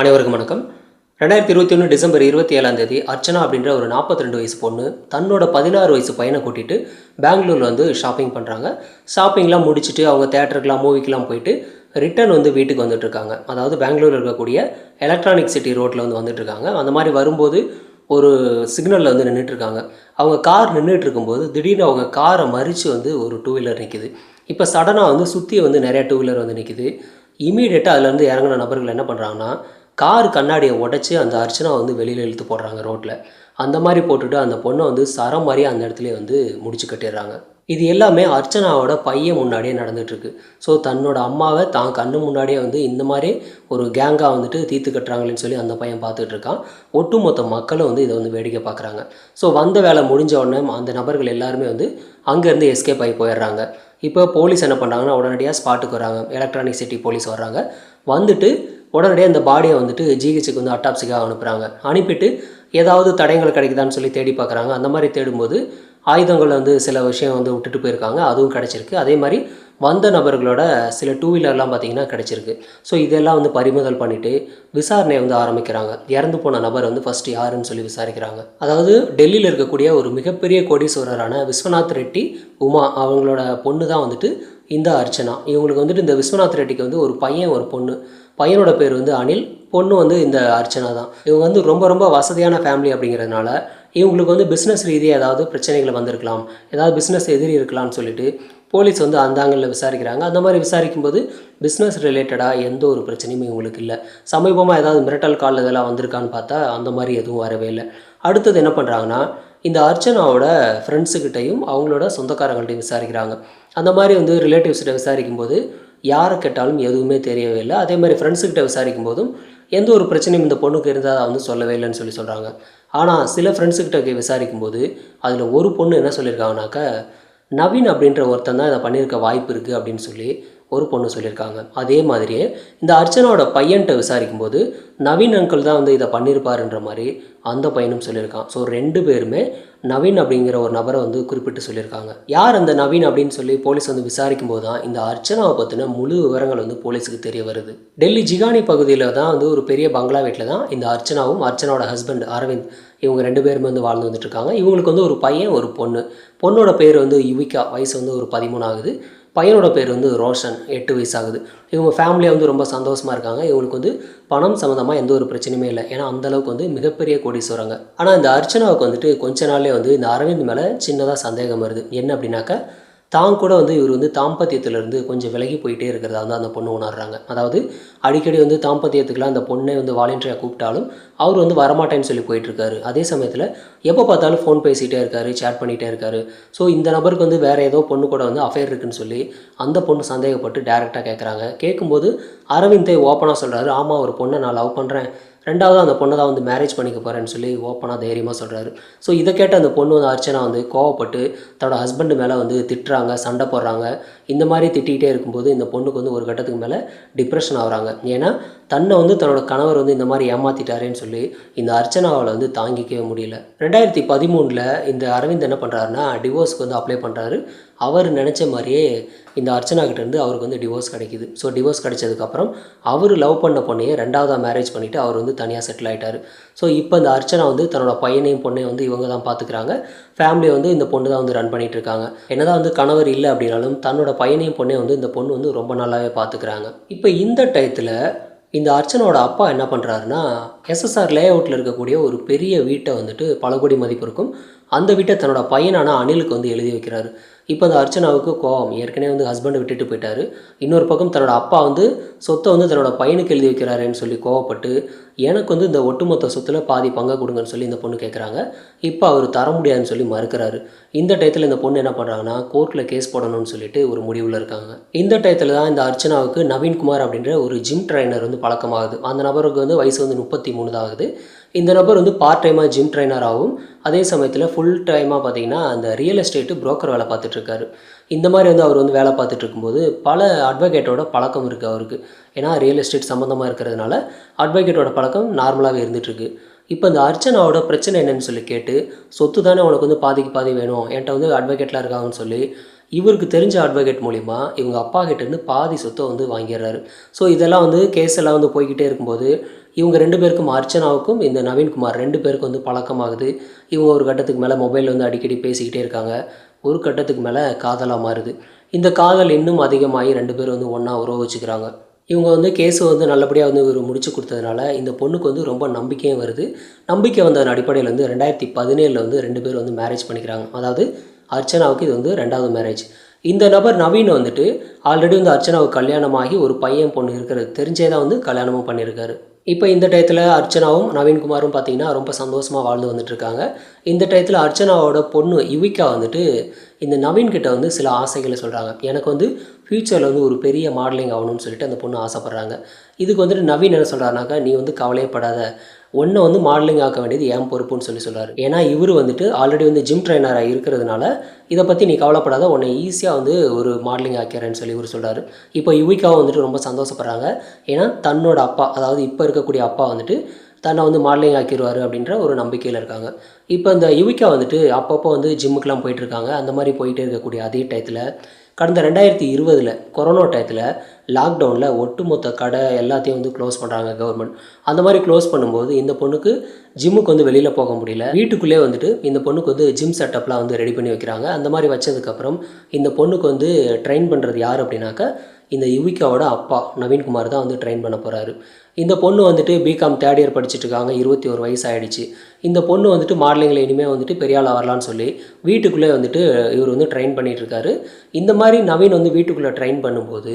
அனைவருக்கும் வணக்கம். 2021 டிசம்பர் 27ஆம் தேதி அர்ச்சனா அப்படின்ற ஒரு 42 வயசு பொண்ணு தன்னோட 16 வயசு பையனை கூட்டிட்டு பெங்களூரில் வந்து ஷாப்பிங் பண்ணுறாங்க. ஷாப்பிங்லாம் முடிச்சுட்டு அவங்க தேட்டருக்குலாம் மூவிக்கெலாம் போயிட்டு ரிட்டர்ன் வந்து வீட்டுக்கு வந்துட்டுருக்காங்க. அதாவது பெங்களூரில் இருக்கக்கூடிய எலக்ட்ரானிக் சிட்டி ரோட்டில் வந்து வந்துட்டுருக்காங்க. அந்த மாதிரி வரும்போது ஒரு சிக்னலில் வந்து நின்றுட்டுருக்காங்க. அவங்க கார் நின்றுட்டு இருக்கும்போது திடீர்னு அவங்க காரை மறித்து வந்து ஒரு டூ வீலர் நிற்கிது. இப்போ சடனாக வந்து சுற்றி வந்து நிறையா டூ வீலர் வந்து நிற்கிது. இமீடியட்டாக அதுலேருந்து இறங்கின நபர்கள் என்ன பண்ணுறாங்கன்னா, கார் கண்ணாடியை உடச்சி அந்த அர்ச்சனா வந்து வெளியில் இழுத்து போடுறாங்க ரோட்டில். அந்த மாதிரி போட்டுட்டு அந்த பொண்ணை வந்து சரம் மாதிரி அந்த இடத்துலேயே வந்து முடிச்சு கட்டிடுறாங்க. இது எல்லாமே அர்ச்சனாவோட பையன் முன்னாடியே நடந்துகிட்ருக்கு. ஸோ தன்னோட அம்மாவை தான் கண்ணு முன்னாடியே வந்து இந்த மாதிரி ஒரு கேங்காக வந்துட்டு தீர்த்து கட்டுறாங்களேன்னு சொல்லி அந்த பையன் பார்த்துட்டு இருக்கான். ஒட்டுமொத்த மக்களும் வந்து இதை வந்து வேடிக்கை பார்க்குறாங்க. ஸோ வந்த வேலை முடிஞ்ச உடனே அந்த நபர்கள் எல்லாருமே வந்து அங்கேருந்து எஸ்கேப் ஆகி போயிடுறாங்க. இப்போ போலீஸ் என்ன பண்ணுறாங்கன்னா உடனடியாக ஸ்பாட்டுக்கு வராங்க. எலக்ட்ரானிக் சிட்டி போலீஸ் வர்றாங்க. வந்துட்டு உடனடியாக இந்த பாடியை வந்துட்டு ஜிஹெச்சுக்கு வந்து அட்டாப்சிக்காக அனுப்புகிறாங்க. அனுப்பிட்டு ஏதாவது தடயங்கள் கிடைக்குதான்னு சொல்லி தேடி பார்க்குறாங்க. அந்த மாதிரி தேடும்போது ஆயுதங்கள் வந்து சில விஷயம் வந்து விட்டுட்டு போயிருக்காங்க. அதுவும் கிடச்சிருக்கு. அதே மாதிரி வந்த நபர்களோட சில டூ வீலர்லாம் பார்த்திங்கன்னா கிடச்சிருக்கு. ஸோ இதெல்லாம் வந்து பறிமுதல் பண்ணிவிட்டு விசாரணையை வந்து ஆரம்பிக்கிறாங்க. இறந்து போன நபர் வந்து ஃபஸ்ட்டு யாருன்னு சொல்லி விசாரிக்கிறாங்க. அதாவது டெல்லியில் இருக்கக்கூடிய ஒரு மிகப்பெரிய கோடீஸ்வரரான விஸ்வநாத் ரெட்டி உமா அவங்களோட பொண்ணு தான் வந்துட்டு இந்த அர்ச்சனா. இவங்களுக்கு வந்துட்டு இந்த விஸ்வநாத் ரெட்டிக்கு வந்து ஒரு பையன் ஒரு பொண்ணு. பையனோட பேர் வந்து அனில், பொண்ணு வந்து இந்த அர்ச்சனா தான். இவங்க வந்து ரொம்ப ரொம்ப வசதியான ஃபேமிலி அப்படிங்கிறதுனால இவங்களுக்கு வந்து பிஸ்னஸ் ரீதியாக ஏதாவது பிரச்சனைகள் வந்திருக்கலாம், ஏதாவது பிஸ்னஸ் எதிரி இருக்கலாம்னு சொல்லிட்டு போலீஸ் வந்து அந்த ஆங்கிளில் விசாரிக்கிறாங்க. அந்த மாதிரி விசாரிக்கும்போது பிஸ்னஸ் ரிலேட்டடாக எந்த ஒரு பிரச்சனையும் இவங்களுக்கு இல்லை. சமீபமாக ஏதாவது மிரட்டல் கால் இதெல்லாம் வந்திருக்கான்னு பார்த்தா அந்த மாதிரி எதுவும் வரவே இல்லை. அடுத்தது என்ன பண்ணுறாங்கன்னா, இந்த அர்ச்சனாவோட ஃப்ரெண்ட்ஸுக்கிட்டையும் அவங்களோட சொந்தக்காரங்கள்ட்டையும் விசாரிக்கிறாங்க. அந்த மாதிரி வந்து ரிலேட்டிவ்ஸ்கிட்ட விசாரிக்கும்போது யாரை கேட்டாலும் எதுவுமே தெரியவே இல்லை. அதே மாதிரி ஃப்ரெண்ட்ஸுக்கிட்ட விசாரிக்கும் போதும் எந்த ஒரு பிரச்சனையும் இந்த பொண்ணுக்கு இருந்தால் வந்து சொல்லவே இல்லைன்னு சொல்லி சொல்கிறாங்க. ஆனால் சில ஃப்ரெண்ட்ஸுக்கிட்ட விசாரிக்கும்போது அதில் ஒரு பொண்ணு என்ன சொல்லியிருக்காங்கனாக்கா, நவீன் அப்படின்ற ஒருத்தன் தான் இதை பண்ணியிருக்க வாய்ப்பு இருக்குது அப்படின்னு சொல்லி ஒரு பொண்ணு சொல்லியிருக்காங்க. அதே மாதிரியே இந்த அர்ச்சனாவோட பையன்கிட்ட விசாரிக்கும்போது நவீன் அங்கிள் தான் வந்து இதை பண்ணியிருப்பாருன்ற மாதிரி அந்த பையனும் சொல்லியிருக்கான். ஸோ 2 பேருமே நவீன் அப்படிங்கிற ஒரு நபரை வந்து குறிப்பிட்டு சொல்லியிருக்காங்க. யார் அந்த நவீன் அப்படின்னு சொல்லி போலீஸ் வந்து விசாரிக்கும் போது தான் இந்த அர்ச்சனாவை பற்றின முழு விவரங்கள் வந்து போலீஸுக்கு தெரிய வருது. டெல்லி ஜிகானி பகுதியில் தான் வந்து ஒரு பெரிய பங்களா வீட்டில் தான் இந்த அர்ச்சனாவும் அர்ச்சனாவோட ஹஸ்பண்ட் அரவிந்த் இவங்க 2 பேருமே வந்து வாழ்ந்து வந்துட்டுருக்காங்க. இவங்களுக்கு வந்து ஒரு பையன் ஒரு பொண்ணு. பொண்ணோட பேர் வந்து யுவிகா, வயசு வந்து ஒரு 13 ஆகுது. பையனோட பேர் வந்து ரோஷன், 8 வயசு ஆகுது. இவங்க ஃபேமிலியாக வந்து ரொம்ப சந்தோஷமாக இருக்காங்க. இவங்களுக்கு வந்து பணம் சம்மந்தமாக எந்த ஒரு பிரச்சனையுமே இல்லை. ஏன்னா அந்தளவுக்கு வந்து மிகப்பெரிய கோடீஸ்வரங்க. ஆனால் இந்த அர்ச்சனாவுக்கு வந்துட்டு கொஞ்ச நாள்லேயே வந்து இந்த அரவிந்த் மேலே சின்னதாக சந்தேகம் வருது. என்ன அப்படின்னாக்கா, தான் கூட வந்து இவர் வந்து தாம்பத்தியத்திலேருந்து கொஞ்சம் விலகி போயிட்டே இருக்கிறதா வந்து அந்த பொண்ணு உணர்றாங்க. அதாவது அடிக்கடி வந்து தாம்பத்தியத்துக்குலாம் அந்த பொண்ணை வந்து வாலண்டியராக கூப்பிட்டாலும் அவர் வந்து வரமாட்டேன்னு சொல்லி போயிட்டுருக்காரு. அதே சமயத்தில் எப்போ பார்த்தாலும் ஃபோன் பேசிகிட்டே இருக்காரு, சேட் பண்ணிகிட்டே இருக்காரு. ஸோ இந்த நபருக்கு வந்து வேறு ஏதோ பொண்ணு கூட வந்து அஃபேர் இருக்குன்னு சொல்லி அந்த பொண்ணு சந்தேகப்பட்டு டேரெக்டாக கேட்குறாங்க. கேட்கும்போது அரவிந்தே ஓப்பனாக சொல்கிறாரு, ஆமாம் ஒரு பொண்ணை நான் லவ் பண்ணுறேன், 2வது அந்த பொண்ணை தான் வந்து மேரேஜ் பண்ணிக்க போகிறேன்னு சொல்லி ஓப்பனாக தைரியமாக சொல்கிறாரு. ஸோ இதை கேட்ட அந்த பொண்ணு வந்து அர்ச்சனா வந்து கோவப்பட்டு தன்னோட ஹஸ்பண்டு மேலே வந்து திட்டுறாங்க, சண்டை போடுறாங்க. இந்த மாதிரி திட்டிகிட்டே இருக்கும்போது இந்த பொண்ணுக்கு வந்து ஒரு கட்டத்துக்கு மேலே டிப்ரெஷன் ஆகுறாங்க. ஏன்னா தன்னை வந்து தன்னோட கணவர் வந்து இந்த மாதிரி ஏமாற்றிட்டாரேன்னு சொல்லி இந்த அர்ச்சனாவால் வந்து தாங்கிக்கவே முடியல. 2013 இந்த அரவிந்த் என்ன பண்ணுறாருன்னா டிவோர்ஸ்க்கு வந்து அப்ளை பண்ணுறாரு. அவர் நினச்ச மாதிரியே இந்த அர்ச்சனா கிட்டேருந்து அவருக்கு வந்து டிவோர்ஸ் கிடைக்கிது. ஸோ டிவோர்ஸ் கிடைச்சதுக்கப்புறம் அவர் லவ் பண்ண பொண்ணையே 2வதாக மேரேஜ் பண்ணிவிட்டு அவர் வந்து தனியாக செட்டில் ஆகிட்டார். ஸோ இப்போ இந்த அர்ச்சனா வந்து தன்னோட பையனையும் பொண்ணையும் வந்து இவங்க தான் பார்த்துக்கிறாங்க. ஃபேமிலியை வந்து இந்த பொண்ணு தான் வந்து ரன் பண்ணிகிட்ருக்காங்க. என்னதான் வந்து கணவர் இல்லை அப்படின்னாலும் தன்னோட பையனையும் பொண்ணையும் வந்து இந்த பொண்ணு வந்து ரொம்ப நல்லாவே பார்த்துக்கிறாங்க. இப்போ இந்த டயத்தில் இந்த அர்ச்சனோட அப்பா என்ன பண்ணுறாருன்னா, எஸ்எஸ்ஆர் லே அவுட்டில் இருக்கக்கூடிய ஒரு பெரிய வீட்டை வந்துட்டு பல கோடி மதிப்பு இருக்கும். அந்த வீட்டை தன்னோட பையனான அனிலுக்கு வந்து எழுதி வைக்கிறாரு. இப்போ அந்த அர்ச்சனாவுக்கு கோவம். ஏற்கனவே வந்து ஹஸ்பண்டை விட்டுட்டு போயிட்டாரு. இன்னொரு பக்கம் தன்னோட அப்பா வந்து சொத்தை வந்து தன்னோட பையனுக்கு எழுதி வைக்கிறாருன்னு சொல்லி கோவப்பட்டு, எனக்கு வந்து இந்த ஒட்டுமொத்த சொத்தில் பாதி பங்கை கொடுங்கன்னு சொல்லி இந்த பொண்ணு கேட்குறாங்க. இப்போ அவர் தர முடியாதுன்னு சொல்லி மறுக்கிறாரு. இந்த டயத்தில் இந்த பொண்ணு என்ன பண்ணுறாங்கன்னா, கோர்ட்டில் கேஸ் போடணும்னு சொல்லிட்டு ஒரு முடிவில் இருக்காங்க. இந்த டயத்தில் தான் இந்த அர்ச்சனாவுக்கு நவீன்குமார் அப்படின்ற ஒரு ஜிம் ட்ரைனர் வந்து பழக்கமாகுது. அந்த நபருக்கு வந்து வயசு வந்து 33 தான் ஆகுது. இந்த நபர் வந்து பார்ட் டைமாக ஜிம் ட்ரைனராகவும் அதே சமயத்தில் ஃபுல் டைமாக பார்த்திங்கன்னா அந்த ரியல் எஸ்டேட்டு புரோக்கர் வேலை பார்த்துட்ருக்காரு. இந்த மாதிரி வந்து அவர் வந்து வேலை பார்த்துட்டு இருக்கும்போது பல அட்வொகேட்டோட பழக்கம் இருக்குது அவருக்கு. ஏன்னா ரியல் எஸ்டேட் சம்மந்தமாக இருக்கிறதுனால அட்வொகேட்டோட பழக்கம் நார்மலாகவே இருந்துகிட்ருக்கு. இப்போ இந்த அர்ச்சனாவோட பிரச்சனை என்னன்னு சொல்லி கேட்டு, சொத்து தானே உனக்கு வந்து பாதிக்கு பாதி வேணும், என்கிட்ட வந்து அட்வொகேட்லாம் இருக்காங்கன்னு சொல்லி இவருக்கு தெரிஞ்ச அட்வொகேட் மூலிமா இவங்க அப்பா கிட்டேருந்து பாதி சொத்தை வந்து வாங்கிடுறாரு. ஸோ இதெல்லாம் வந்து கேஸ் எல்லாம் வந்து போய்கிட்டே இருக்கும்போது இவங்க 2 பேருக்கும் அர்ச்சனாவுக்கும் இந்த நவீன்குமார் 2 பேருக்கும் வந்து பழக்கமாகுது. இவங்க ஒரு கட்டத்துக்கு மேல மொபைல்ல வந்து அடிக்கடி பேசிக்கிட்டே இருக்காங்க. ஒரு கட்டத்துக்கு மேல காதலா மாறுது. இந்த காதல் இன்னும் அதிகமாகி 2 பேரும் வந்து ஒண்ணா உறவு வச்சுக்கிறாங்க. இவங்க வந்து கேஸ வந்து நல்லபடியா வந்து ஒரு முடிச்சு குடுத்ததுனால, இந்த பொண்ணுக்கு வந்து ரொம்ப நம்பிக்கையும் வருது. நம்பிக்கை வந்ததன் அடிப்படையில வந்து 2017ல வந்து 2 பேரும் வந்து மேரேஜ் பண்ணிக்கிறாங்க. அதாவது அர்ச்சனாவுக்கு இது வந்து 2வது மேரேஜ். இந்த நபர் நவீன் வந்துட்டு ஆல்ரெடி வந்து அர்ச்சனாவுக்கு கல்யாணமாகி ஒரு பையன், பொண்ணு இருக்கிறது தெரிஞ்சே தான் வந்து கல்யாணமும் பண்ணியிருக்காரு. இப்ப இந்த டயத்துல அர்ச்சனாவும், நவீன்குமாரும் பார்த்தீங்கன்னா, ரொம்ப சந்தோஷமா வாழ்ந்து வந்துட்டுருக்காங்க. இந்த டயத்துல அர்ச்சனாவோட பொண்ணு யுவிகா வந்துட்டு, இந்த நவீன் கிட்ட வந்து சில ஆசைகள சொல்றாங்க. எனக்கு வந்து ஃப்யூச்சர்ல வந்து ஒரு பெரிய மாடலிங் ஆகணும்னு சொல்லிட்டு அந்த பொண்ணு ஆசைப்படுறாங்க. இதுக்கு வந்துட்டு நவீன் என்ன சொல்றாருனாக்கா, "நீ வந்து கவலையே படாத. உன்ன வந்து மாடலிங் ஆக்க வேண்டியது என் பொறுப்புன்னு" சொல்றாரு. ஏன்னா, இவரு வந்துட்டு ஆல்ரெடி வந்து ஜிம் ட்ரெய்னரா இருக்கிறதுனால, "இத பத்தி நீ கவலைப்படாத. உன்னை ஈஸியா வந்து ஒரு மாடலிங் ஆக்கிறேன்னு" சொல்லி இவரு சொல்றாரு. இப்போ யுவிகாவும் வந்துட்டு ரொம்ப சந்தோஷப்படுறாங்க. ஏன்னா, தன்னோட அப்பா, அதாவது இப்ப இருக்கக்கூடிய அப்பா வந்துட்டு, தன்னை வந்து மாடலிங் ஆக்கிருவாரு அப்படின்ற ஒரு நம்பிக்கையில இருக்காங்க. இப்ப இந்த யுவிகா வந்துட்டு அப்பப்போ வந்து ஜிம்முக்குலாம் போயிட்டுருக்காங்க. அந்த மாரி போயிட்டே இருக்கக்கூடிய அதே டயத்துல, கடந்த 2020ல கொரோனா டயத்துல லாக்டவுன்ல ஒட்டுமொத்த கடை எல்லாத்தையும் வந்து க்ளோஸ் பண்றாங்க கவர்மெண்ட். அந்த மாரி க்ளோஸ் பண்ணும்போது, இந்த பொண்ணுக்கு ஜிம்முக்கு வந்து வெளியில போக முடியல. வீட்டுக்குள்ளேயே வந்துட்டு இந்த பொண்ணுக்கு வந்து ஜிம் செட்டப்லாம் வந்து ரெடி பண்ணி வைக்கிறாங்க. அந்த மாரி வச்சதுக்கப்புறம், இந்த பொண்ணுக்கு வந்து ட்ரெயின் பண்றது யாரு அப்படின்னாக்கா, இந்த யுவிகாவோட அப்பா நவீன்குமார் தான் வந்து ட்ரெயின் பண்ண போறாரு. இந்த பொண்ணு வந்துட்டு பிகாம் 3 இயர் படிச்சுட்டு இருக்காங்க. 21 வயசு ஆயிடுச்சு. இந்த பொண்ணு வந்துட்டு மாடலிங்கில இனிமே வந்துட்டு பெரிய ஆளா வரலான்னு சொல்லி, வீட்டுக்குள்ளே வந்துட்டு இவரு வந்து ட்ரெயின் பண்ணிட்டு இருக்காரு. இந்த மாரி நவீன் வந்து வீட்டுக்குள்ள ட்ரெயின் பண்ணும்போது,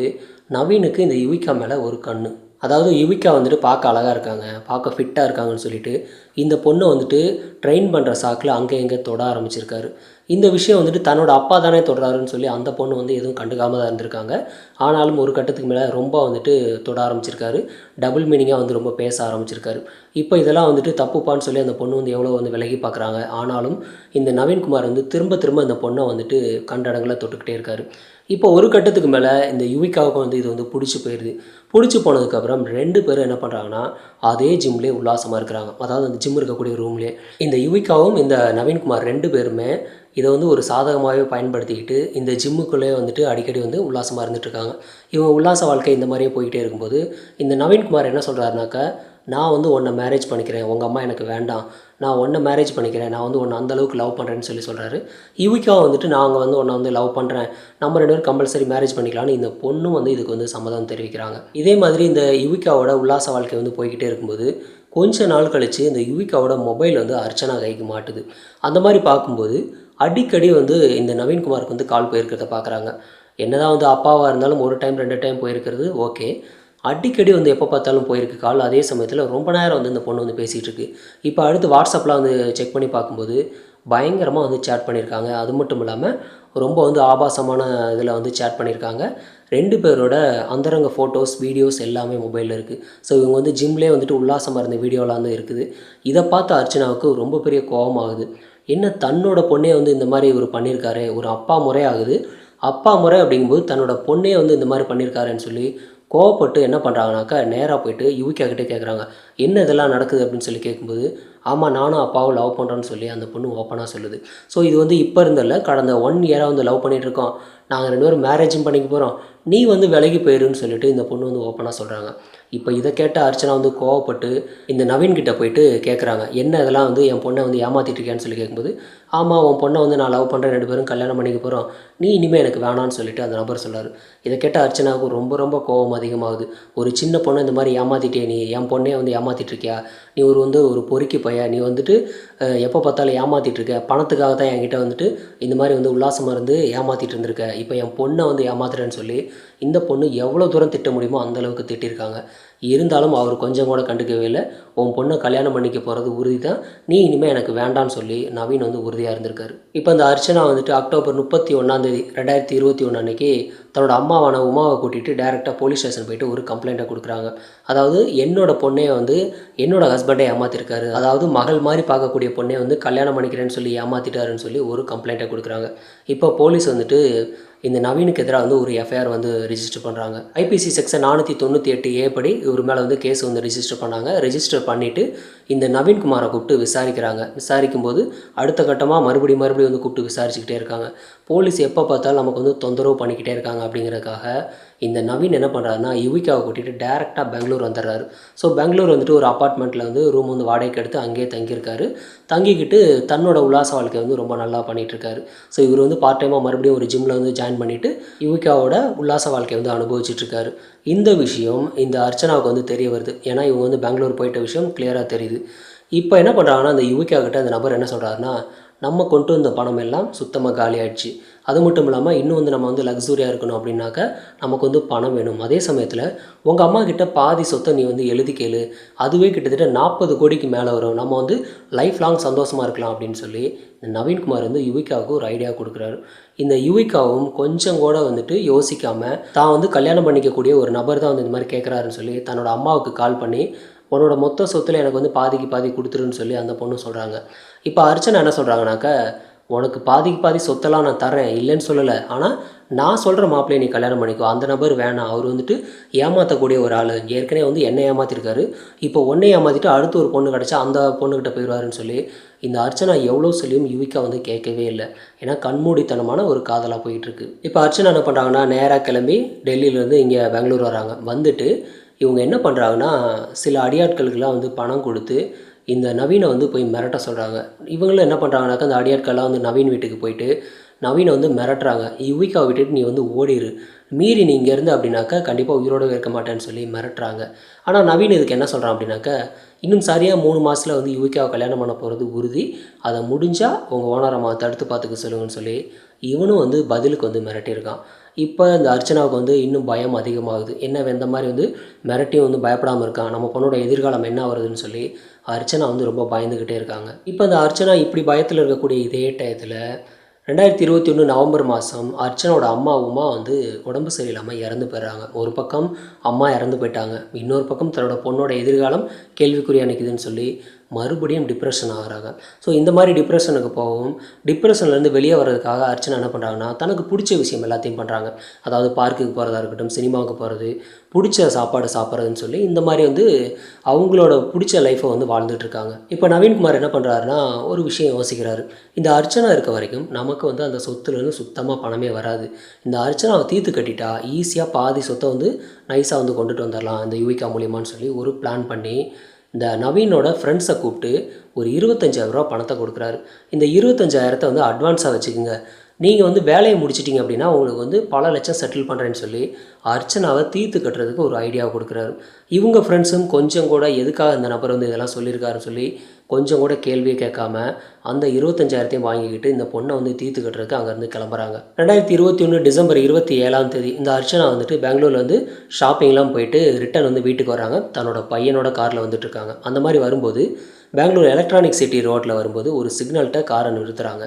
நவீனுக்கு இந்த யுவிகா மேல ஒரு கண்ணு. அதாவது யுவிகா வந்துட்டு பார்க்க அழகா இருக்காங்க, பார்க்க ஃபிட்டா இருக்காங்கன்னு சொல்லிட்டு, இந்த பொண்ண வந்துட்டு ட்ரெயின் பண்ற சாக்குல அங்க இங்க தொட ஆரம்பிச்சிருக்காரு. இந்த விஷயம் வந்துட்டு தன்னோட அப்பா தானே தொடுறாருன்னு சொல்லி அந்த பொண்ணு வந்து எதுவும் கண்டுக்காம தான் இருந்திருக்காங்க. ஆனாலும் ஒரு கட்டத்துக்கு மேல ரொம்ப வந்துட்டு தொட ஆரம்பிச்சிருக்காரு. டபுள் மீனிங்கா வந்து ரொம்ப பேச ஆரம்பிச்சிருக்காரு. இப்ப இதெல்லாம் வந்துட்டு தப்புப்பான்னு சொல்லி அந்த பொண்ணு வந்து எவ்வளோ வந்து விலகி பார்க்குறாங்க. ஆனாலும் இந்த நவீன்குமார் வந்து திரும்ப திரும்ப இந்த பொண்ண வந்துட்டு கண்ட தொட்டுக்கிட்டே இருக்காரு. இப்போ ஒரு கட்டத்துக்கு மேல இந்த யுவிகாவுக்கும் வந்து இது வந்து புடிச்சு போயிருது. புடிச்சு போனதுக்கப்புறம் 2 பேரும் என்ன பண்றாங்கன்னா, அதே ஜிம்லயே உல்லாசமா இருக்கிறாங்க. அதாவது அந்த ஜிம் இருக்கக்கூடிய ரூம்லயே. இந்த யுவிகாவும், இந்த நவீன்குமார் 2 பேருமே இத வந்து ஒரு சாதகமாவே பயன்படுத்திக்கிட்டு, இந்த ஜிம்முக்குள்ளேயே வந்துட்டு அடிக்கடி வந்து உல்லாசமா இருந்துட்டுருக்காங்க. இவங்க உல்லாச வாழ்க்கை இந்த மாரியே போயிட்டே இருக்கும்போது, இந்த நவீன்குமார் என்ன சொல்றாருனாக்கா, "நான் வந்து உன்ன மேரேஜ் பண்ணிக்கிறேன். உங்க அம்மா எனக்கு வேண்டாம். நான் உன்ன மேரேஜ் பண்ணிக்கிறேன். நான் வந்து உன்ன அந்த அளவுக்கு லவ் பண்றேன்னு" சொல்லி சொல்றாரு. யுவிகா வந்துட்டு, "நாங்க வந்து உன்ன வந்து லவ் பண்றேன். நம்ம 2 பேரும் கம்பல்சரி மேரேஜ் பண்ணிக்கலாம்னு" இந்த பொண்ணும் வந்து இதுக்கு வந்து சம்மதம் தெரிவிக்கிறாங்க. இதே மாதிரி இந்த யுவிகாவோட உல்லாச வாழ்க்கை வந்து போய்க்கிட்டே இருக்கும்போது, கொஞ்ச நாள் கழிச்சு இந்த யுவிகாவோட மொபைல் வந்து அர்ச்சனா கைக்கு மாட்டுது. அந்த மாரி பார்க்கும்போது, அடிக்கடி வந்து இந்த நவீன்குமாருக்கு வந்து கால் போயிருக்கிறத பார்க்குறாங்க. என்னதான் வந்து அப்பாவா இருந்தாலும் 1 டைம், 2 டைம் போயிருக்கிறது ஓகே. அடிக்கடி வந்து எப்போ பார்த்தாலும் போயிருக்கு கால். அதே சமயத்தில ரொம்ப நேரம் வந்து இந்த பொண்ணு வந்து பேசிட்டு இருக்கு. இப்ப அடுத்து WhatsAppலாம் வந்து செக் பண்ணி பார்க்கும்போது, பயங்கரமா வந்து சேட் பண்ணியிருக்காங்க. அது மட்டும் இல்லாம, ரொம்ப வந்து ஆபாசமான இதில வந்து சேட் பண்ணியிருக்காங்க. 2 பேரோட அந்தரங்க ஃபோட்டோஸ், வீடியோஸ் எல்லாமே மொபைல்ல இருக்கு. ஸோ இவங்க வந்து ஜிம்லயே வந்துட்டு உல்லாசமா இருந்த வீடியோலாம் வந்து இருக்குது. இத பார்த்த அர்ச்சனாவுக்கு ரொம்ப பெரிய கோவமாகுது. என்ன தன்னோட பொண்ணே வந்து இந்த மாரி இவரு பண்ணியிருக்காரே! ஒரு அப்பா முறை ஆகுது. அப்பா முறை அப்படிங்கும்போது தன்னோட பொண்ணே வந்து இந்த மாரி பண்ணியிருக்காரேன்னு சொல்லி கோவப்பட்டு என்ன பண்ணுறாங்கனாக்கா, நேரா போயிட்டு யுவிகா கிட்ட கேட்குறாங்க. "என்ன இதெல்லாம் நடக்குது?" அப்படின்னு சொல்லி கேட்கும்போது, "ஆமா நானும் அப்பாவும் லவ் பண்றோம்ன்னு" சொல்லி அந்த பொண்ணு ஓப்பனா சொல்லுது. ஸோ இது வந்து இப்ப இருந்து இல்ல, கடந்த 1 இயரா வந்து லவ் பண்ணிட்டு இருக்கோம். நாங்க 2 பேரும் மேரேஜும் பண்ணிக்க போறோம். நீ வந்து விலகி போயிருன்னு சொல்லிட்டு இந்த பொண்ணு வந்து ஓப்பனா சொல்றாங்க. இப்ப இத கேட்ட அர்ச்சனா வந்து கோவப்பட்டு இந்த நவீன் கிட்ட போயிட்டு கேட்குறாங்க. "என்ன இதெல்லாம் வந்து என் பொண்ண வந்து ஏமாத்திட்டு இருக்கியான்னு" சொல்லி கேட்கும்போது, "ஆமா உன் பொண்ண வந்து நான் லவ் பண்றேன். 2 பேரும் கல்யாணம் பண்ணிக்க போறோம். நீ இனிமே எனக்கு வேணான்னு" சொல்லிட்டு அந்த நபர் சொல்றாரு. இத கேட்ட அர்ச்சனாவுக்கு ரொம்ப ரொம்ப கோவம் அதிகமாகுது. "ஒரு சின்ன பொண்ண இந்த மாரி ஏமாத்திட்டியே நீ! என் பொண்ணையே வந்து ஏமாத்திட்டு இருக்கியா? நீ ஒரு பொறுக்கி பையன். நீ வந்துட்டு எப்போ பார்த்தாலும் ஏமாத்திட்டு இருக்க. பணத்துக்காக தான் என்கிட்ட வந்துட்டு இந்த மாரி வந்து உல்லாசமா இருந்து ஏமாத்திட்டு இருந்திருக்க. இப்ப என் பொண்ண வந்து ஏமாத்துறேன்னு" சொல்லி இந்த பொண்ணு எவ்வளோ தூரம் திட்ட முடியுமோ அந்த அளவுக்கு திட்டியிருக்காங்க. இருந்தாலும் அவர் கொஞ்சம் கூட கண்டுக்கவே இல்ல. "உன் பொண்ண கல்யாணம் பண்ணிக்க போறது உறுதி தான். நீ இனிமே எனக்கு வேண்டான்னு" சொல்லி நவீன் வந்து உறுதியா இருந்திருக்காரு. இப்ப இந்த அர்ச்சனா வந்துட்டு அக்டோபர் 31 2021 அன்னைக்கு தன்னோட அம்மாவான உமாவ கூட்டிட்டு டைரக்ட்டா போலீஸ் ஸ்டேஷன் போயிட்டு ஒரு கம்ப்ளைண்ட்ட குடுக்குறாங்க. அதாவது என்னோட பொண்ணே வந்து என்னோட ஹஸ்பண்டே ஏமாத்திருக்காரு. அதாவது மகள் மாரி பார்க்கக்கூடிய பொண்ணே வந்து கல்யாணம் பண்ணிக்கிறேன்னு சொல்லி ஏமாத்திட்டாருன்னு சொல்லி ஒரு கம்ப்ளைண்ட்ட குடுக்குறாங்க. இப்போ போலீஸ் வந்துட்டு இந்த நவீனுக்கு எதிரா வந்து ஒரு எஃப்ஐஆர் வந்து ரிஜிஸ்டர் பண்றாங்க. ஐபிசி செக்ஷன் 498 ஏ படி இவர் மேல வந்து கேஸ் வந்து ரிஜிஸ்டர் பண்ணாங்க. ரிஜிஸ்டர் பண்ணிட்டு இந்த நவீன்குமார கூப்பிட்டு விசாரிக்கிறாங்க. விசாரிக்கும்போது அடுத்த கட்டமா மறுபடியும் வந்து கூப்பிட்டு விசாரிச்சுக்கிட்டே இருக்காங்க. போலீஸ் எப்ப பார்த்தாலும் நமக்கு வந்து தொந்தரவு பண்ணிக்கிட்டே இருக்காங்க அப்படிங்கிறதுக்காக இந்த நவீன் என்ன பண்ணுறாருன்னா யுவிகாவை கூட்டிகிட்டு டேரெக்டாக பெங்களூர் வந்துடுறாரு. ஸோ பெங்களூர் வந்துட்டு ஒரு அப்பார்ட்மெண்ட்டில் வந்து ரூம் வந்து வாடகைக்கு எடுத்து அங்கேயே தங்கியிருக்காரு. தங்கிக்கிட்டு தன்னோட உல்லாச வாழ்க்கை வந்து ரொம்ப நல்லா பண்ணிகிட்ருக்காரு. ஸோ இவர் வந்து பார்ட் டைமாக மறுபடியும் ஒரு ஜிம்மில் வந்து ஜாயின் பண்ணிவிட்டு யுவிகாவோட உல்லாச வாழ்க்கையை வந்து அனுபவிச்சுட்ருக்காரு. இந்த விஷயம் இந்த அர்ச்சனாவுக்கு வந்து தெரிய வருது. ஏன்னா இவங்க வந்து பெங்களூர் போயிட்ட விஷயம் கிளியராக தெரியுது. இப்போ என்ன பண்ணுறாங்கன்னா அந்த யுவிகா கிட்ட அந்த நபர் என்ன சொல்கிறாருன்னா, நம்ம கொண்டு வந்த பணம் எல்லாம் சுத்தமாக காலி ஆயிடுச்சு. அது மட்டும் இல்லாமல் இன்னும் வந்து நம்ம வந்து லக்ஸூரியாக இருக்கணும் அப்படின்னாக்க நமக்கு வந்து பணம் வேணும். அதே சமயத்தில் உங்கள் அம்மா கிட்ட பாதி சொத்தை நீ வந்து எழுதி கேளு, அதுவே கிட்டத்தட்ட 40 கோடிக்கு மேலே வரும். நம்ம வந்து லைஃப் லாங் சந்தோஷமாக இருக்கலாம் அப்படின்னு சொல்லி இந்த நவீன்குமார் வந்து யுவிகாவுக்கு ஒரு ஐடியா கொடுக்குறாரு. இந்த யுவிகாவும் கொஞ்சம் கூட வந்துட்டு யோசிக்காமல் தான் வந்து கல்யாணம் பண்ணிக்கக்கூடிய ஒரு நபர் தான் வந்து இந்த மாதிரி கேட்குறாருன்னு சொல்லி தன்னோட அம்மாவுக்கு கால் பண்ணி உன்னோட மொத்த சொத்தில் எனக்கு வந்து பாதிக்கு பாதி கொடுத்துருன்னு சொல்லி அந்த பொண்ணு சொல்கிறாங்க. இப்போ அர்ச்சனா என்ன சொல்கிறாங்கனாக்கா, உனக்கு பாதிக்கு பாதி சொத்தெல்லாம் நான் தரேன், இல்லைன்னு சொல்லலை. ஆனால் நான் சொல்கிற மாப்பிள்ளையை நீ கல்யாணம் பண்ணிக்கோ. அந்த நபர் வேணாம். அவர் வந்துட்டு ஏமாற்றக்கூடிய ஒரு ஆள். ஏற்கனவே வந்து என்னை ஏமாற்றிருக்காரு. இப்போ ஒன்றை ஏமாற்றிட்டு அடுத்து ஒரு பொண்ணு கிடச்சா அந்த பொண்ணுக்கிட்ட போயிடுவாருன்னு சொல்லி இந்த அர்ச்சனா எவ்வளோ சொல்லியும் யுவிகா வந்து கேட்கவே இல்லை. ஏன்னா கண்மூடித்தனமான ஒரு காதலாக போயிட்டுருக்கு. இப்போ அர்ச்சனா என்ன பண்ணுறாங்கன்னா நேராக கிளம்பி டெல்லியிலேருந்து இங்கே பெங்களூர் வராங்க. வந்துட்டு இவங்க என்ன பண்ணுறாங்கன்னா சில அடியாட்களுக்கெல்லாம் வந்து பணம் கொடுத்து இந்த நவீனை வந்து போய் மிரட்ட சொல்கிறாங்க. இவங்களும் என்ன பண்ணுறாங்கனாக்கா அந்த அடியாட்கள்லாம் வந்து நவீன் வீட்டுக்கு போயிட்டு நவீனை வந்து மிரட்டுறாங்க. யுவிகாவை விட்டுட்டு நீ வந்து ஓடிடு, மீறி நீ இங்கே இருந்து அப்படின்னாக்கா கண்டிப்பாக உயிரோடு இருக்க மாட்டேன்னு சொல்லி மிரட்டுறாங்க. ஆனால் நவீன் இதுக்கு என்ன சொல்கிறான் அப்படின்னாக்கா, இன்னும் சரியாக 3 மாதத்தில் வந்து யுவிகாவை கல்யாணம் பண்ண போகிறது உறுதி, அதை முடிஞ்சால் உங்கள் ஓனரம்மா தடுத்து பார்த்துக்க சொல்லுங்கன்னு சொல்லி இவனும் வந்து பதிலுக்கு வந்து மிரட்டியிருக்கான். இப்போ இந்த அர்ச்சனாவுக்கு வந்து இன்னும் பயம் அதிகமாகுது. என்ன இந்த மாதிரி வந்து மிரட்டியும் வந்து பயப்படாமல் இருக்கான், நம்ம பொண்ணோட எதிர்காலம் என்ன வருதுன்னு சொல்லி அர்ச்சனா வந்து ரொம்ப பயந்துக்கிட்டே இருக்காங்க. இப்போ இந்த அர்ச்சனா இப்படி பயத்தில் இருக்கக்கூடிய இதே டயத்தில் 2021 நவம்பர் மாதம் அர்ச்சனோட அம்மா உமா வந்து உடம்பு சரியில்லாமல் இறந்து போயிடுறாங்க. ஒரு பக்கம் அம்மா இறந்து போயிட்டாங்க, இன்னொரு பக்கம் தன்னோட பொண்ணோட எதிர்காலம் கேள்விக்குறியாக நிற்குதுன்னு சொல்லி மறுபடியும் டிப்ரெஷன் ஆகிறாங்க. ஸோ இந்த மாதிரி டிப்ரெஷனுக்கு போகவும் டிப்ரெஷன்லேருந்து வெளியே வர்றதுக்காக அர்ச்சனா என்ன பண்ணுறாங்கன்னா தனக்கு பிடிச்ச விஷயம் எல்லாத்தையும் பண்ணுறாங்க. அதாவது பார்க்குக்கு போகிறதா இருக்கட்டும், சினிமாவுக்கு போகிறது, பிடிச்ச சாப்பாடு சாப்பிட்றதுன்னு சொல்லி இந்த மாதிரி வந்து அவங்களோட பிடிச்ச லைஃப்பை வந்து வாழ்ந்துட்டுருக்காங்க. இப்போ நவீன்குமார் என்ன பண்ணுறாருன்னா ஒரு விஷயம் யோசிக்கிறாரு. இந்த அர்ச்சனா இருக்க வரைக்கும் நமக்கு வந்து அந்த சொத்துலேருந்து சுத்தமாக பணமே வராது. இந்த அர்ச்சனாவை தீர்த்து கட்டிட்டா ஈஸியாக பாதி சொத்தை வந்து நைஸாக வந்து கொண்டுட்டு வந்துடலாம் இந்த யுவிகா மூலியமான்னு சொல்லி ஒரு பிளான் பண்ணி இந்த நவீனோட ஃப்ரெண்ட்ஸை கூப்பிட்டு ஒரு 25,000 ரூபா பணத்தை கொடுக்குறாரு. இந்த 25,000 வந்து அட்வான்ஸாக வச்சுக்கோங்க, நீங்கள் வந்து வேலையை முடிச்சிட்டிங்க அப்படின்னா உங்களுக்கு வந்து பல லட்சம் செட்டில் பண்ணுறேன்னு சொல்லி அர்ச்சனாவை தீர்த்து கட்டுறதுக்கு ஒரு ஐடியாவை கொடுக்குறாரு. இவங்க ஃப்ரெண்ட்ஸும் கொஞ்சம் கூட எதுக்காக இந்த நபர் வந்து இதெல்லாம் சொல்லியிருக்காருன்னு சொல்லி கொஞ்சம் கூட கேள்வியை கேட்காம அந்த 25,000 வாங்கிக்கிட்டு இந்த பொண்ணை வந்து தீர்த்து கட்டுறதுக்கு அங்கேருந்து கிளம்புறாங்க. 2021 டிசம்பர் 27 இந்த அர்ச்சனா வந்துட்டு பெங்களூரில் வந்து ஷாப்பிங்லாம் போயிட்டு ரிட்டன் வந்து வீட்டுக்கு வராங்க. தன்னோட பையனோட காரில் வந்துட்டு இருக்காங்க. அந்த மாதிரி வரும்போது பெங்களூர் எலக்ட்ரானிக் சிட்டி ரோட்டில் வரும்போது ஒரு சிக்னல்கிட்ட காரை நிறுத்துகிறாங்க.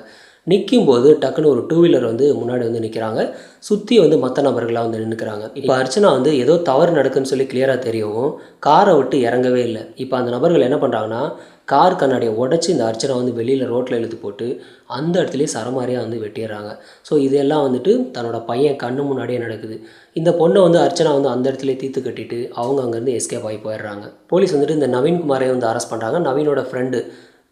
நிற்கும்போது டக்குன்னு ஒரு 2 வீலர் வந்து முன்னாடி வந்து நிற்கிறாங்க. சுற்றி வந்து மற்ற நபர்களாக வந்து நின்றுக்கிறாங்க. இப்போ அர்ச்சனா வந்து ஏதோ தவறு நடக்குன்னு சொல்லி கிளியராக தெரியவும் காரை விட்டு இறங்கவே இல்லை. இப்போ அந்த நபர்கள் என்ன பண்ணுறாங்கன்னா கார் கண்ணாடியை உடச்சி இந்த அர்ச்சனா வந்து வெளியில் ரோட்டில் இழுத்து போட்டு அந்த இடத்துலேயே சரமாரியாக வந்து வெட்டிடுறாங்க. ஸோ இதெல்லாம் வந்துட்டு தன்னோட பையன் கண்ணு முன்னாடியே நடக்குது. இந்த பொண்ணை வந்து அர்ச்சனா வந்து அந்த இடத்துலேயே தீர்த்து கட்டிட்டு அவங்க அங்கேருந்து எஸ்கேப் ஆகி போயிடுறாங்க. போலீஸ் வந்துட்டு இந்த நவீன்குமாரை வந்து அரெஸ்ட் பண்ணுறாங்க. நவீனோட ஃப்ரெண்டு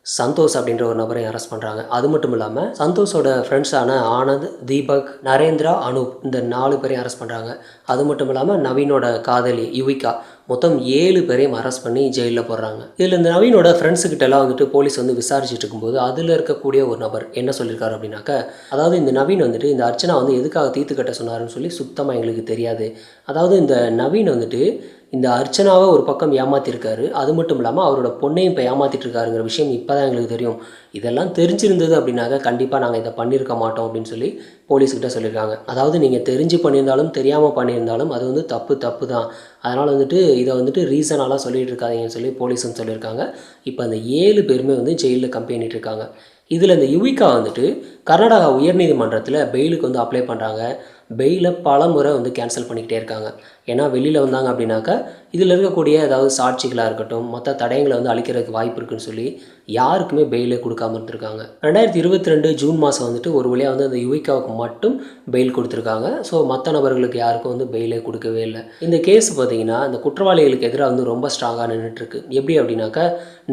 சந்தோஷ் அப்படின்ற ஒரு நபரை அரெஸ்ட் பண்ணுறாங்க. அது மட்டும் இல்லாமல் சந்தோஷோட ஃப்ரெண்ட்ஸான ஆனந்த், தீபக், நரேந்திரா, அனூப் இந்த 4 பேரையும் அரெஸ்ட் பண்ணுறாங்க. அது மட்டும் இல்லாமல் நவீனோட காதலி யுவிகா மொத்தம் 7 பேரையும் அரெஸ்ட் பண்ணி ஜெயிலில் போடுறாங்க. இதில் இந்த நவீனோட ஃப்ரெண்ட்ஸுக்கிட்டலாம் வந்துட்டு போலீஸ் வந்து விசாரிச்சுட்டு இருக்கும்போது அதில் இருக்கக்கூடிய ஒரு நபர் என்ன சொல்லியிருக்காரு அப்படின்னாக்கா, அதாவது இந்த நவீன் வந்துட்டு இந்த அர்ச்சனா வந்து எதுக்காக தீர்த்து கட்ட சொன்னாருன்னு சொல்லி சுத்தமாக எங்களுக்கு தெரியாது. அதாவது இந்த நவீன் வந்துட்டு இந்த அர்ச்சனாவை ஒரு பக்கம் ஏமாற்றிருக்காரு, அது மட்டும் இல்லாமல் அவரோட பொண்ணையும் இப்போ ஏமாற்றிட்டு இருக்காருங்கிற விஷயம் இப்போ தான் எங்களுக்கு தெரியும். இதெல்லாம் தெரிஞ்சிருந்தது அப்படின்னாக்க கண்டிப்பாக நாங்கள் இதை பண்ணியிருக்க மாட்டோம் அப்படின்னு சொல்லி போலீஸ்கிட்ட சொல்லியிருக்காங்க. அதாவது நீங்கள் தெரிஞ்சு பண்ணியிருந்தாலும் தெரியாமல் பண்ணியிருந்தாலும் அது வந்து தப்பு தான். அதனால் வந்துட்டு இதை வந்துட்டு ரீசனாலாம் சொல்லிகிட்டு இருக்காதீங்கன்னு சொல்லி போலீஸும் சொல்லியிருக்காங்க. இப்போ அந்த 7 பேருமே வந்து ஜெயிலில் கம்பி பண்ணிட்டு இருக்காங்க. இதில் இந்த யுவிகா வந்துட்டு கர்நாடகா உயர்நீதிமன்றத்தில் பெயிலுக்கு வந்து அப்ளை பண்ணுறாங்க. பெயிலை பல முறை வந்து கேன்சல் பண்ணிக்கிட்டே இருக்காங்க. ஏன்னா வெளியில் வந்தாங்க அப்படின்னாக்கா இதில் இருக்கக்கூடிய ஏதாவது சாட்சிகளாக இருக்கட்டும் மற்ற தடயங்களை வந்து அழிக்கிறதுக்கு வாய்ப்பு இருக்குன்னு சொல்லி யாருக்குமே பெயிலே கொடுக்காம இருந்திருக்காங்க. 2022 ஜூன் மாதம் வந்துட்டு ஒரு வழியாக வந்து அந்த யுவிகாவுக்கு மட்டும் பெயில் கொடுத்துருக்காங்க. ஸோ மற்ற நபர்களுக்கு யாருக்கும் வந்து பெயிலே கொடுக்கவே இல்லை. இந்த கேஸ் பார்த்தீங்கன்னா இந்த குற்றவாளிகளுக்கு எதிராக வந்து ரொம்ப ஸ்ட்ராங்காக நின்றுட்டுருக்கு. எப்படி அப்படின்னாக்கா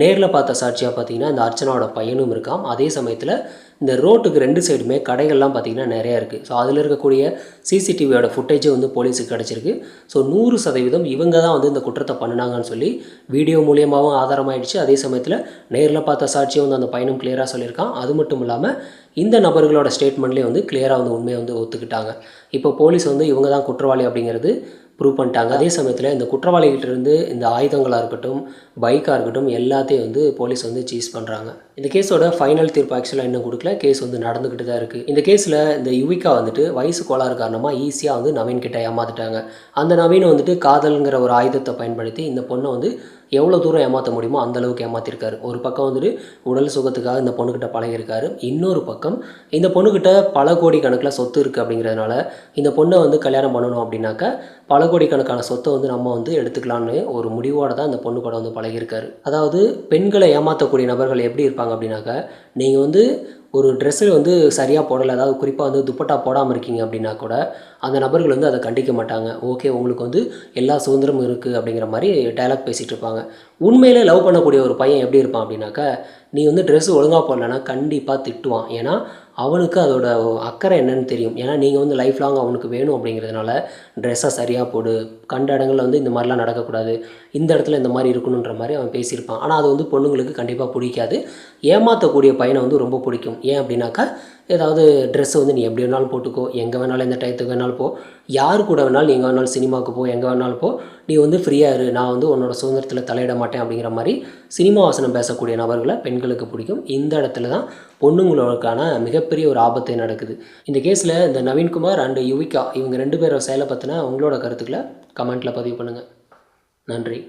நேரில் பார்த்த சாட்சியாக பார்த்தீங்கன்னா இந்த அர்ச்சனாவோட பையனும் இருக்கான். அதே சமயத்தில் இந்த ரோட்டுக்கு 2 சைடுமே கடைகள்லாம் பார்த்திங்கன்னா நிறையா இருக்குது. ஸோ அதில் இருக்கக்கூடிய சிசிடிவியோட ஃபுட்டேஜே வந்து போலீஸுக்கு கிடச்சிருக்கு. ஸோ 100% இவங்க தான் வந்து இந்த குற்றத்தை பண்ணினாங்கன்னு சொல்லி வீடியோ மூலியமாகவும் ஆதாரமாயிடுச்சு. அதே சமயத்தில் நேரில் பார்த்த சாட்சியும் வந்து அந்த பையனும் கிளியராக சொல்லியிருக்கான். அது மட்டும் இல்லாமல் இந்த நபர்களோட ஸ்டேட்மெண்ட்லேயே வந்து கிளியராக வந்து உண்மையை வந்து ஒத்துக்கிட்டாங்க. இப்போ போலீஸ் வந்து இவங்க தான் குற்றவாளி அப்படிங்கிறது ப்ரூவ் பண்ணிட்டாங்க. அதே சமயத்தில் இந்த குற்றவாளிகிட்டேருந்து இந்த ஆயுதங்களாக இருக்கட்டும் பைக்காக இருக்கட்டும் எல்லாத்தையும் வந்து போலீஸ் வந்து சீஸ் பண்ணுறாங்க. இந்த கேஸோட ஃபைனல் தீர்ப்பு ஆக்சுவலாக இன்னும் கொடுக்கல. கேஸ் வந்து நடந்துக்கிட்டு தான் இருக்குது. இந்த கேஸில் இந்த யுவிகா வந்துட்டு வயசு கோளாறு காரணமாக ஈஸியாக வந்து நவீன் கிட்ட ஏமாற்றிட்டாங்க. அந்த நவீன் வந்துட்டு காதல்ங்கிற ஒரு ஆயுதத்தை பயன்படுத்தி இந்த பொண்ணை வந்து எவ்வளோ தூரம் ஏமாற்ற முடியுமோ அந்தளவுக்கு ஏமாற்றிருக்காரு. ஒரு பக்கம் வந்துட்டு உடல் சுகத்துக்காக இந்த பொண்ணுக்கிட்ட பழகிருக்காரு. இன்னொரு பக்கம் இந்த பொண்ணுக்கிட்ட பல கோடி கணக்கில் சொத்து இருக்குது அப்படிங்கிறதுனால இந்த பொண்ணை வந்து கல்யாணம் பண்ணணும் அப்படின்னாக்கா பல கோடிக்கணக்கான சொத்தை வந்து நம்ம வந்து எடுத்துக்கலான்னு ஒரு முடிவோடு தான் இந்த பொண்ணு கூட வந்து பழகிருக்காரு. அதாவது பெண்களை ஏமாற்றக்கூடிய நபர்கள் எப்படி இருப்பாங்க அப்படின்னாக்கா நீங்கள் வந்து ஒரு ட்ரெஸ்ஸு வந்து சரியாக போடலை, அதாவது குறிப்பாக வந்து துப்பட்டா போடாமல் இருக்கீங்க அப்படின்னா கூட அந்த நபர்கள் வந்து அதை கண்டிக்க மாட்டாங்க. ஓகே உங்களுக்கு வந்து எல்லா சுதந்திரமும் இருக்குது அப்படிங்கிற மாதிரி டைலாக் பேசிகிட்டு இருப்பாங்க. உண்மையிலே லவ் பண்ணக்கூடிய ஒரு பையன் எப்படி இருப்பான் அப்படின்னாக்கா நீ வந்து ட்ரெஸ்ஸு ஒழுங்காக போடலைன்னா கண்டிப்பாக திட்டுவான். ஏன்னா அவனுக்கு அதோட அக்கறை என்னன்னு தெரியும். ஏன்னா நீங்கள் வந்து லைஃப் லாங் அவனுக்கு வேணும் அப்படிங்கிறதுனால ட்ரெஸ்ஸை சரியாக போடு, கண்ட இடங்களில் வந்து இந்த மாதிரிலாம் நடக்கக்கூடாது, இந்த இடத்துல இந்த மாதிரி இருக்கணுன்ற மாதிரி அவன் பேசியிருப்பான். ஆனால் அது வந்து பொண்ணுங்களுக்கு கண்டிப்பாக பிடிக்காது. ஏமாற்றக்கூடிய பையனை வந்து ரொம்ப பிடிக்கும். ஏன் அப்படின்னாக்கா ஏதாவது ட்ரெஸ்ஸை வந்து நீ எப்படி வேணாலும் போட்டுக்கோ, எங்கே வேணாலும் எந்த டயத்துக்கு வேணாலும் போ, யார் கூட வேணாலும் நீங்கள் வேணாலும் சினிமாவுக்கு போ, எங்கே வேணாலும் போ, நீ வந்து ஃப்ரீயாக இரு, நான் வந்து உன்னோட சுதந்திரத்தில் தலையிட மாட்டேன் அப்படிங்கிற மாதிரி சினிமா வாசனம் பேசக்கூடிய நபர்களை பெண்களுக்கு பிடிக்கும். இந்த இடத்துல தான் பொண்ணுங்களுக்கான மிகப்பெரிய ஒரு ஆபத்தே நடக்குது. இந்த கேஸில் இந்த நவீன்குமார் அண்டு யுவிகா இவங்க 2 பேரோட செயலை பற்றின உங்களோட கருத்துக்களை கமெண்ட்டில் பதிவு பண்ணுங்கள். நன்றி.